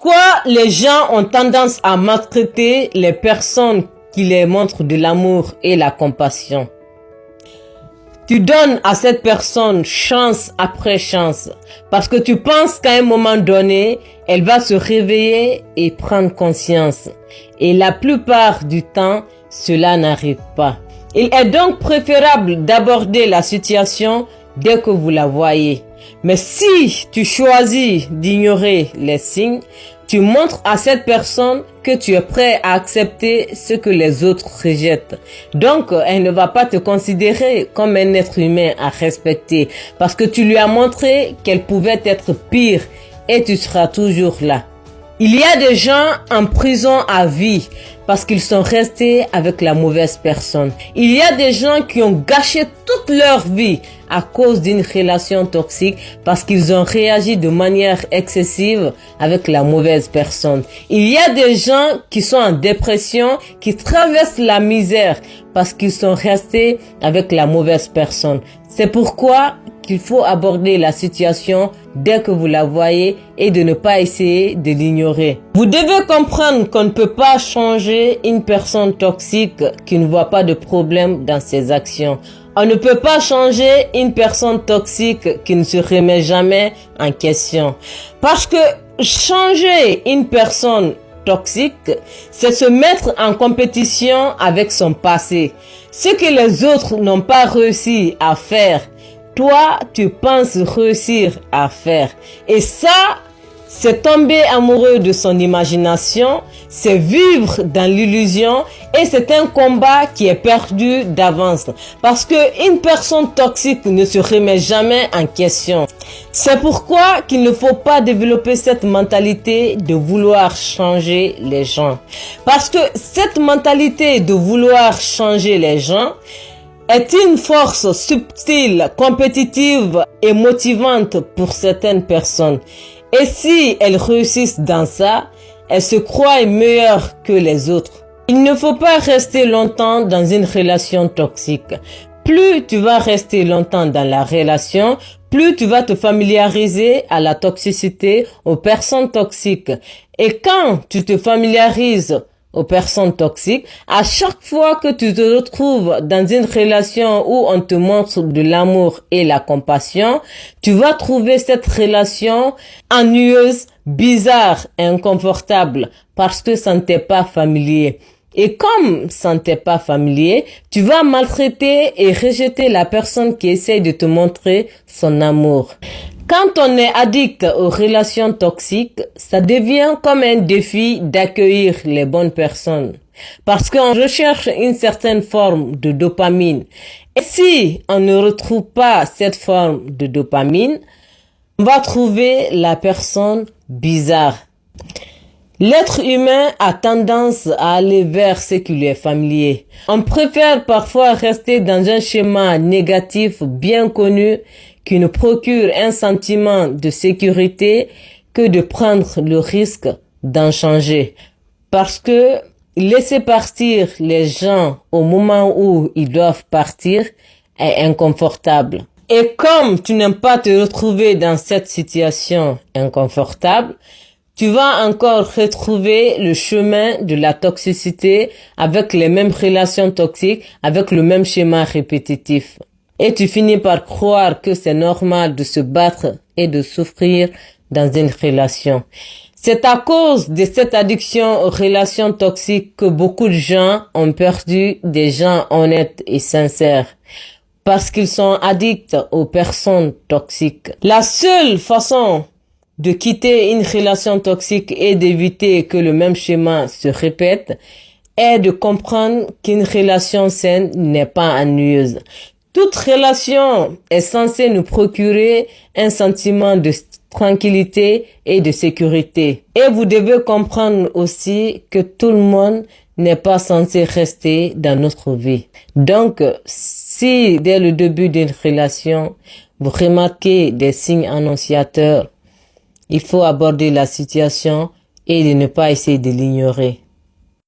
Pourquoi les gens ont tendance à maltraiter les personnes qui les montrent de l'amour et la compassion? Tu donnes à cette personne chance après chance parce que tu penses qu'à un moment donné, elle va se réveiller et prendre conscience. Et la plupart du temps, cela n'arrive pas. Il est donc préférable d'aborder la situation dès que vous la voyez. Mais si tu choisis d'ignorer les signes, tu montres à cette personne que tu es prêt à accepter ce que les autres rejettent. Donc, elle ne va pas te considérer comme un être humain à respecter parce que tu lui as montré qu'elle pouvait être pire et tu seras toujours là. Il y a des gens en prison à vie parce qu'ils sont restés avec la mauvaise personne. Il y a des gens qui ont gâché toute leur vie à cause d'une relation toxique parce qu'ils ont réagi de manière excessive avec la mauvaise personne. Il y a des gens qui sont en dépression, qui traversent la misère parce qu'ils sont restés avec la mauvaise personne. C'est pourquoi qu'il faut aborder la situation dès que vous la voyez et de ne pas essayer de l'ignorer. Vous devez comprendre qu'on ne peut pas changer une personne toxique qui ne voit pas de problème dans ses actions. On ne peut pas changer une personne toxique qui ne se remet jamais en question. Parce que changer une personne toxique, c'est se mettre en compétition avec son passé. Ce que les autres n'ont pas réussi à faire, toi, tu penses réussir à faire. Et ça, c'est tomber amoureux de son imagination, c'est vivre dans l'illusion et c'est un combat qui est perdu d'avance. Parce qu'une personne toxique ne se remet jamais en question. C'est pourquoi qu'il ne faut pas développer cette mentalité de vouloir changer les gens. Parce que cette mentalité de vouloir changer les gens est une force subtile, compétitive et motivante pour certaines personnes. Et si elles réussissent dans ça, elles se croient meilleures que les autres. Il ne faut pas rester longtemps dans une relation toxique. Plus tu vas rester longtemps dans la relation, plus tu vas te familiariser à la toxicité, aux personnes toxiques. Et quand tu te familiarises aux personnes toxiques, à chaque fois que tu te retrouves dans une relation où on te montre de l'amour et la compassion, tu vas trouver cette relation ennuyeuse, bizarre et inconfortable parce que ça ne t'est pas familier. Et comme ça ne t'est pas familier, tu vas maltraiter et rejeter la personne qui essaye de te montrer son amour. Quand on est addict aux relations toxiques, ça devient comme un défi d'accueillir les bonnes personnes. Parce qu'on recherche une certaine forme de dopamine. Et si on ne retrouve pas cette forme de dopamine, on va trouver la personne bizarre. L'être humain a tendance à aller vers ce qui lui est familier. On préfère parfois rester dans un schéma négatif bien connu qui nous procure un sentiment de sécurité que de prendre le risque d'en changer. Parce que laisser partir les gens au moment où ils doivent partir est inconfortable. Et comme tu n'aimes pas te retrouver dans cette situation inconfortable, tu vas encore retrouver le chemin de la toxicité avec les mêmes relations toxiques, avec le même schéma répétitif. Et tu finis par croire que c'est normal de se battre et de souffrir dans une relation. C'est à cause de cette addiction aux relations toxiques que beaucoup de gens ont perdu des gens honnêtes et sincères. Parce qu'ils sont addicts aux personnes toxiques. La seule façon de quitter une relation toxique et d'éviter que le même schéma se répète est de comprendre qu'une relation saine n'est pas ennuyeuse. Toute relation est censée nous procurer un sentiment de tranquillité et de sécurité. Et vous devez comprendre aussi que tout le monde n'est pas censé rester dans notre vie. Donc, si dès le début d'une relation, vous remarquez des signes annonciateurs, il faut aborder la situation et de ne pas essayer de l'ignorer.